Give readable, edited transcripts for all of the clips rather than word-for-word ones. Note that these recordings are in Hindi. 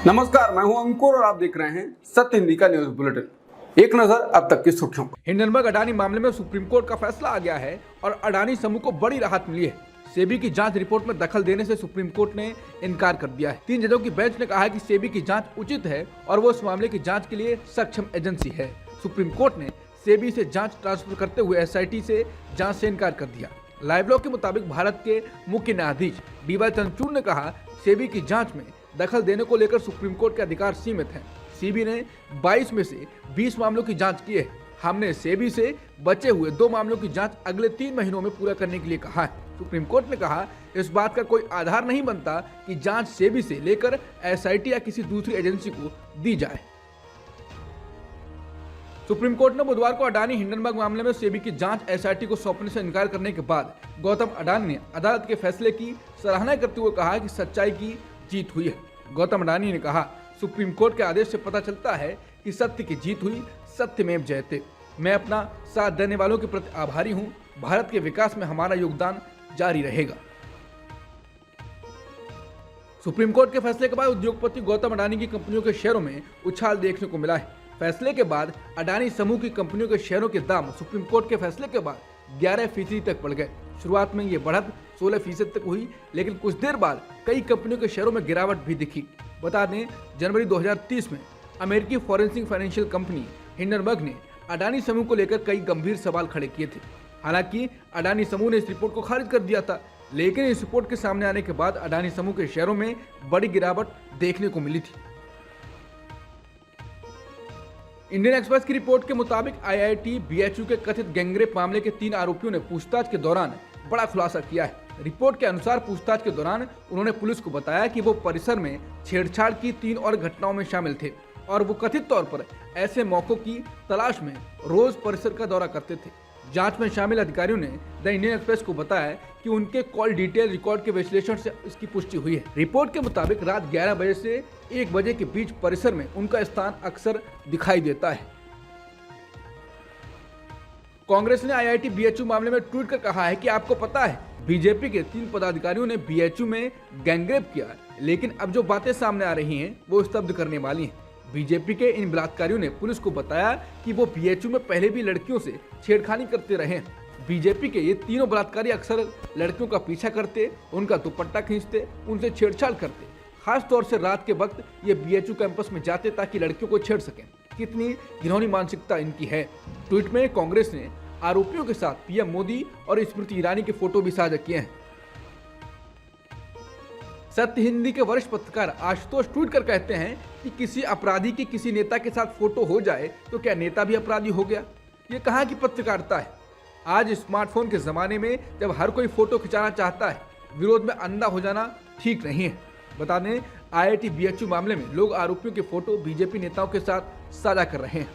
नमस्कार, मैं हूं अंकुर और आप देख रहे हैं सत्य हिंदी का न्यूज बुलेटिन। एक नजर अब तक की सुर्खियों पर। हिंडनबर्ग अडानी मामले में सुप्रीम कोर्ट का फैसला आ गया है और अडानी समूह को बड़ी राहत मिली है। सेबी की जांच रिपोर्ट में दखल देने से सुप्रीम कोर्ट ने इनकार कर दिया है। 3 जजों की बेंच ने कहा है कि सेबी की जांच उचित है और वो इस मामले की जांच के लिए सक्षम एजेंसी है। सुप्रीम कोर्ट ने सेबी से जांच ट्रांसफर करते हुए एसआईटी से जांच से इनकार कर दिया। लाइव लॉ के मुताबिक भारत के मुख्य न्यायाधीश डीवाई चंद्रचूड़ ने कहा, सेबी की जांच में दखल देने को लेकर सुप्रीम कोर्ट के अधिकार सीमित हैं। सेबी ने 22 में से 20 मामलों की जांच की है। हमने सेबी से बचे हुए 2 मामलों की जांच अगले 3 महीनों में पूरा करने के लिए कहा है। सुप्रीम कोर्ट ने कहा, इस बात का कोई आधार नहीं बनता कि जांच सेबी से लेकर एसआईटी या किसी दूसरी एजेंसी को दी जाए। सुप्रीम कोर्ट ने बुधवार को अडानी हिंडनबर्ग मामले में सेबी की जांच एसआईटी को सौंपने से इनकार करने के बाद गौतम अडानी ने अदालत के फैसले की सराहना करते हुए कहा कि सच्चाई की जीत हुई है। गौतम अडानी ने कहा, सुप्रीम कोर्ट के आदेश से पता चलता है कि सत्य की जीत हुई, सत्यमेव जयते। मैं अपना साथ देने वालों के प्रति आभारी हूं। भारत के विकास में हमारा योगदान जारी रहेगा। सुप्रीम कोर्ट के फैसले के बाद उद्योगपति गौतम अडानी की कंपनियों के शेयरों में उछाल देखने को मिला है। फैसले के बाद अडानी समूह की कंपनियों के शेयरों के दाम सुप्रीम कोर्ट के फैसले के बाद 11% तक बढ़ गए। शुरुआत में ये बढ़त 16% तक हुई, लेकिन कुछ देर बाद कई कंपनियों के शेयरों में गिरावट भी दिखी। बता दें, जनवरी 2030 में अमेरिकी फॉरेंसिक फाइनेंशियल कंपनी हिंडनबर्ग ने अडानी समूह को लेकर कई गंभीर सवाल खड़े किए थे। हालांकि अडानी समूह ने इस रिपोर्ट को खारिज कर दिया था, लेकिन इस रिपोर्ट के सामने आने के बाद अडानी समूह के शेयरों में बड़ी गिरावट देखने को मिली थी। इंडियन एक्सप्रेस की रिपोर्ट के मुताबिक आईआईटी बीएचयू के कथित गैंगरेप मामले के 3 आरोपियों ने पूछताछ के दौरान बड़ा खुलासा किया है। रिपोर्ट के अनुसार पूछताछ के दौरान उन्होंने पुलिस को बताया कि वो परिसर में छेड़छाड़ की 3 और घटनाओं में शामिल थे और वो कथित तौर पर ऐसे मौकों की तलाश में रोज परिसर का दौरा करते थे। जांच में शामिल अधिकारियों ने द इंडियन एक्सप्रेस को बताया कि उनके कॉल डिटेल रिकॉर्ड के विश्लेषण से इसकी पुष्टि हुई है। रिपोर्ट के मुताबिक रात 11 बजे से 1 बजे के बीच परिसर में उनका स्थान अक्सर दिखाई देता है। कांग्रेस ने आईआईटी बीएचयू मामले में ट्वीट कर कहा है कि आपको पता है, बीजेपी के 3 पदाधिकारियों ने बीएचयू में गैंगरेप किया, लेकिन अब जो बातें सामने आ रही हैं वो स्तब्ध करने वाली हैं। बीजेपी के इन बलात्कारियों ने पुलिस को बताया कि वो बीएचयू में पहले भी लड़कियों से छेड़खानी करते रहे हैं। बीजेपी के ये तीनों बलात्कारी अक्सर लड़कियों का पीछा करते, उनका दुपट्टा खींचते, उनसे छेड़छाड़ करते। खास तौर से रात के वक्त ये बीएचयू कैंपस में जाते ताकि लड़कियों को छेड़ सकें। कितनी घिनौनी मानसिकता इनकी है। ट्वीट में कांग्रेस ने आरोपियों के साथ पीएम मोदी और स्मृति ईरानी के फोटो भी साझा किए हैं। सत्य हिंदी के वरिष्ठ पत्रकार आशुतोष ट्वीट कर कहते हैं कि किसी अपराधी की किसी नेता के साथ फोटो हो जाए तो क्या नेता भी अपराधी हो गया? ये कहाँ की पत्रकारिता है? आज स्मार्टफोन के जमाने में जब हर कोई फोटो खिंचाना चाहता है, विरोध में अंधा हो जाना ठीक नहीं है। बता दें, आईआईटी बीएचयू मामले में लोग आरोपियों के फोटो बीजेपी नेताओं के साथ साझा कर रहे हैं।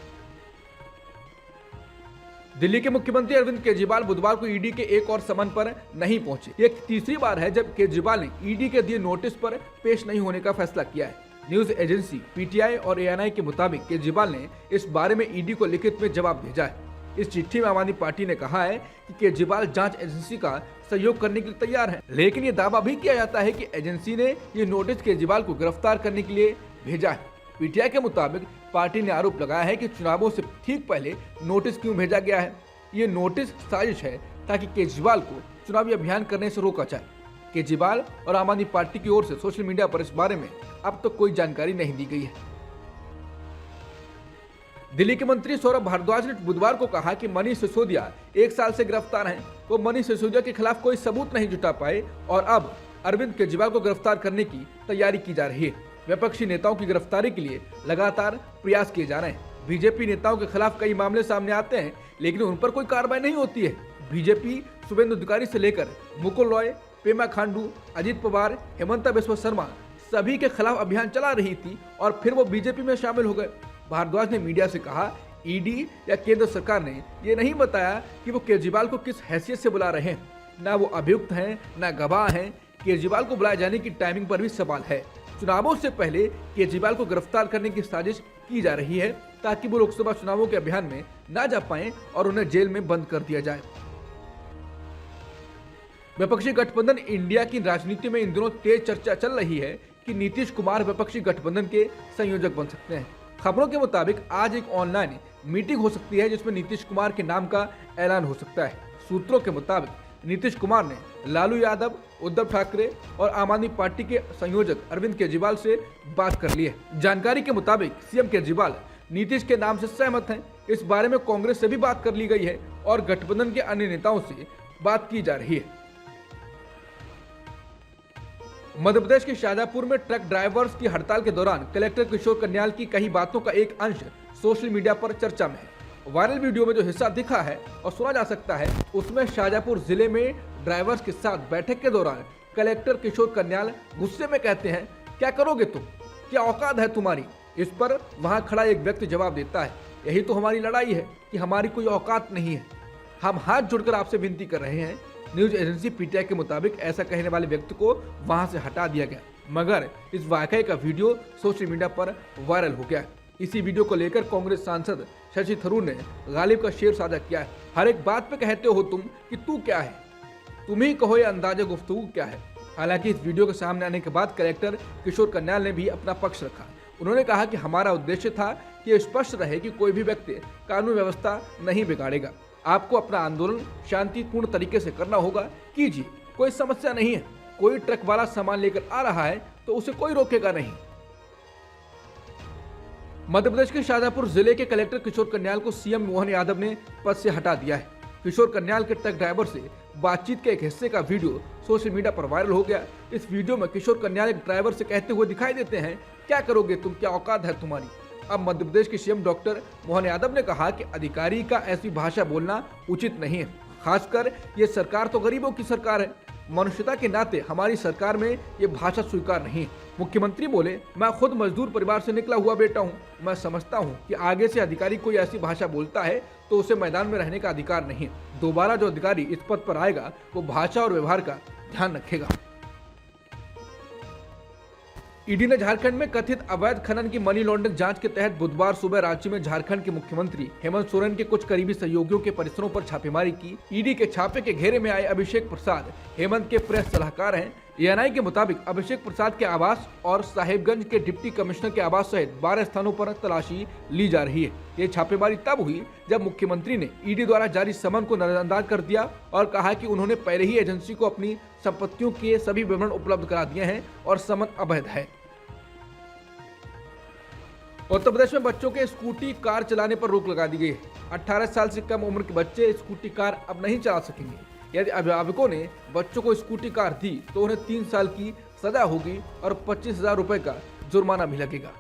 दिल्ली के मुख्यमंत्री अरविंद केजरीवाल बुधवार को ईडी के एक और समन पर नहीं पहुंचे। ये तीसरी बार है जब केजरीवाल ने ईडी के दिए नोटिस पर पेश नहीं होने का फैसला किया है। न्यूज एजेंसी पीटीआई और एएनआई के मुताबिक केजरीवाल ने इस बारे में ईडी को लिखित में जवाब भेजा है। इस चिट्ठी में आम आदमी पार्टी ने कहा है कि केजरीवाल जांच एजेंसी का सहयोग करने के लिए तैयार है, लेकिन ये दावा भी किया जाता है कि एजेंसी ने ये नोटिस केजरीवाल को गिरफ्तार करने के लिए भेजा है। पीटीआई के मुताबिक पार्टी ने आरोप लगाया है कि चुनावों से ठीक पहले नोटिस क्यों भेजा गया है। ये नोटिस साजिश है ताकि केजरीवाल को चुनावी अभियान करने से रोका जाए। केजरीवाल और आम आदमी पार्टी की ओर से सोशल मीडिया पर इस बारे में अब तक कोई जानकारी नहीं दी गई है। दिल्ली के मंत्री सौरभ भारद्वाज ने बुधवार को कहा कि मनीष सिसोदिया 1 साल से गिरफ्तार हैं। वो मनीष सिसोदिया के खिलाफ कोई सबूत नहीं जुटा पाए और अब अरविंद केजरीवाल को गिरफ्तार करने की तैयारी की जा रही है। विपक्षी नेताओं की गिरफ्तारी के लिए लगातार प्रयास किए जा रहे हैं। बीजेपी नेताओं के खिलाफ कई मामले सामने आते हैं, लेकिन उन पर कोई कार्रवाई नहीं होती है। बीजेपी शुभेंदु अधिकारी से लेकर मुकुल रॉय, पेमा खांडू, अजित पवार, हेमंता बिस्वा शर्मा सभी के खिलाफ अभियान चला रही थी और फिर वो बीजेपी में शामिल हो गए। भारद्वाज ने मीडिया से कहा, ईडी या केंद्र सरकार ने ये नहीं बताया कि वो केजरीवाल को किस हैसियत से बुला रहे हैं। ना वो अभियुक्त हैं, ना गवाह हैं। केजरीवाल को बुलाए जाने की टाइमिंग पर भी सवाल है। चुनावों से पहले केजरीवाल को गिरफ्तार करने की साजिश की जा रही है ताकि वो लोकसभा चुनावों के अभियान में ना जा पाएं और उन्हें जेल में बंद कर दिया जाए। विपक्षी गठबंधन इंडिया की राजनीति में इन दिनों तेज चर्चा चल रही है कि नीतीश कुमार विपक्षी गठबंधन के संयोजक बन सकते हैं। खबरों के मुताबिक आज एक ऑनलाइन मीटिंग हो सकती है जिसमें नीतीश कुमार के नाम का ऐलान हो सकता है। सूत्रों के मुताबिक नीतीश कुमार ने लालू यादव, उद्धव ठाकरे और आम आदमी पार्टी के संयोजक अरविंद केजरीवाल से बात कर ली है। जानकारी के मुताबिक सीएम केजरीवाल नीतीश के नाम से सहमत हैं। इस बारे में कांग्रेस से भी बात कर ली गई है और गठबंधन के अन्य नेताओं से बात की जा रही है। मध्य प्रदेश के शाहजहांपुर में ट्रक ड्राइवर्स की हड़ताल के दौरान कलेक्टर किशोर कन्याल की कही बातों का एक अंश सोशल मीडिया पर चर्चा में है। वायरल वीडियो में जो हिस्सा दिखा है और सुना जा सकता है उसमें शाहजहांपुर जिले में ड्राइवर्स के साथ बैठक के दौरान कलेक्टर किशोर कन्याल गुस्से में कहते हैं, क्या करोगे तुम, क्या औकात है तुम्हारी। इस पर वहां खड़ा एक व्यक्ति जवाब देता है, यही तो हमारी लड़ाई है कि हमारी कोई औकात नहीं है, हम हाथ जोड़कर आपसे विनती कर रहे हैं। न्यूज एजेंसी पीटीआई के मुताबिक ऐसा कहने वाले व्यक्ति को वहां से हटा दिया गया, मगर इस वाकये का वीडियो सोशल मीडिया पर वायरल हो गया। इसी वीडियो को लेकर कांग्रेस सांसद शशि थरूर ने गालिब का शेर साझा किया है, हर एक बात पे कहते हो तुम कि तू क्या है, तुम ही कहो ये अंदाजे गुफ्तगू क्या है। हालांकि इस वीडियो के सामने आने के बाद कलेक्टर किशोर कन्याल ने भी अपना पक्ष रखा। उन्होंने कहा कि हमारा उद्देश्य था कि यह स्पष्ट रहे कि कोई भी व्यक्ति कानून व्यवस्था नहीं बिगाड़ेगा। आपको अपना आंदोलन शांतिपूर्ण तरीके से करना होगा, कीजिए, कोई समस्या नहीं है। कोई ट्रक वाला सामान लेकर आ रहा है तो उसे कोई रोकेगा नहीं। मध्य प्रदेश के शाहजहांपुर जिले के कलेक्टर किशोर कन्याल को सीएम मोहन यादव ने पद से हटा दिया है। किशोर कन्याल के ट्रक ड्राइवर से बातचीत के एक हिस्से का वीडियो सोशल मीडिया पर वायरल हो गया। इस वीडियो में किशोर कन्याल एक ड्राइवर से कहते हुए दिखाई देते हैं, क्या करोगे तुम, क्या औकात है तुम्हारी। अब मध्य प्रदेश के सीएम डॉक्टर मोहन यादव ने कहा कि अधिकारी का ऐसी भाषा बोलना उचित नहीं है, खासकर ये सरकार तो गरीबों की सरकार है। मनुष्यता के नाते हमारी सरकार में ये भाषा स्वीकार नहीं है। मुख्यमंत्री बोले, मैं खुद मजदूर परिवार से निकला हुआ बेटा हूँ, मैं समझता हूँ कि आगे से अधिकारी कोई ऐसी भाषा बोलता है तो उसे मैदान में रहने का अधिकार नहीं है। दोबारा जो अधिकारी इस पद पर आएगा वो भाषा और व्यवहार का ध्यान रखेगा। ईडी ने झारखंड में कथित अवैध खनन की मनी लॉन्ड्रिंग जांच के तहत बुधवार सुबह रांची में झारखंड के मुख्यमंत्री हेमंत सोरेन के कुछ करीबी सहयोगियों के परिसरों पर छापेमारी की। ईडी के छापे के घेरे में आए अभिषेक प्रसाद हेमंत के प्रेस सलाहकार हैं। एएनआई के मुताबिक अभिषेक प्रसाद के आवास और साहिबगंज के डिप्टी कमिश्नर के आवास सहित 12 स्थानों पर तलाशी ली जा रही है। ये छापेमारी तब हुई जब मुख्यमंत्री ने ईडी द्वारा जारी समन को नजरअंदाज कर दिया और कहा कि उन्होंने पहले ही एजेंसी को अपनी संपत्तियों के सभी विवरण उपलब्ध करा दिए हैं और समन अवैध है। उत्तर प्रदेश में बच्चों के स्कूटी कार चलाने पर रोक लगा दी गई है। 18 साल से कम उम्र के बच्चे स्कूटी कार अब नहीं चला सकेंगे। यदि अभिभावकों ने बच्चों को स्कूटी कार दी तो उन्हें 3 साल की सजा होगी और 25,000 रुपए का जुर्माना भी लगेगा।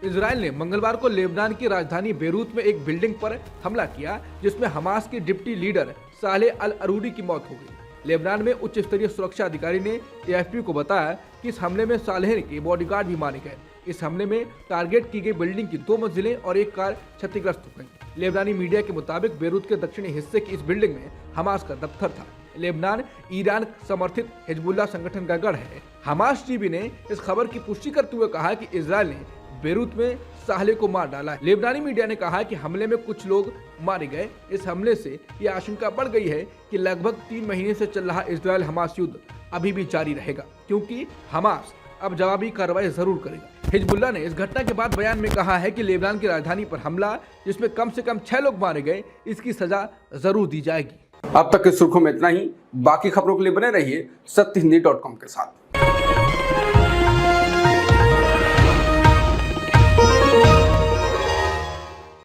इजराइल ने मंगलवार को लेबनान की राजधानी बेरूत में एक बिल्डिंग पर हमला किया जिसमें हमास के डिप्टी लीडर सालेह अल अरूरी की मौत हो गई। लेबनान में उच्च स्तरीय सुरक्षा अधिकारी ने एएफपी को बताया कि इस हमले में सालेह के बॉडीगार्ड भी मारे गए। इस हमले में टारगेट की गई बिल्डिंग की 2 मंजिलें और एक कार क्षतिग्रस्त हो गई। लेबनानी मीडिया के मुताबिक बेरूत के दक्षिणी हिस्से की इस बिल्डिंग में हमास का दफ्तर था। लेबनान ईरान समर्थित हिजबुल्लाह संगठन का गढ़ है। हमास टीवी ने इस खबर की पुष्टि करते हुए कहा कि इजराइल ने बेरूत में सालेह को मार डाला है। लेबनानी मीडिया ने कहा कि हमले में कुछ लोग मारे गए। इस हमले से यह आशंका बढ़ गई है कि लगभग 3 महीने से चल रहा इजराइल हमास युद्ध अभी भी जारी रहेगा, क्योंकि हमास अब जवाबी कार्रवाई जरूर करेगा। हिजबुल्लाह ने इस घटना के बाद बयान में कहा है कि लेबनान की राजधानी पर हमला जिसमें कम से कम 6 लोग मारे गए, इसकी सजा जरूर दी जाएगी। अब तक की सुर्खियों में इतना ही। बाकी खबरों के लिए बने रहिए सत्यहिंदी.com के साथ।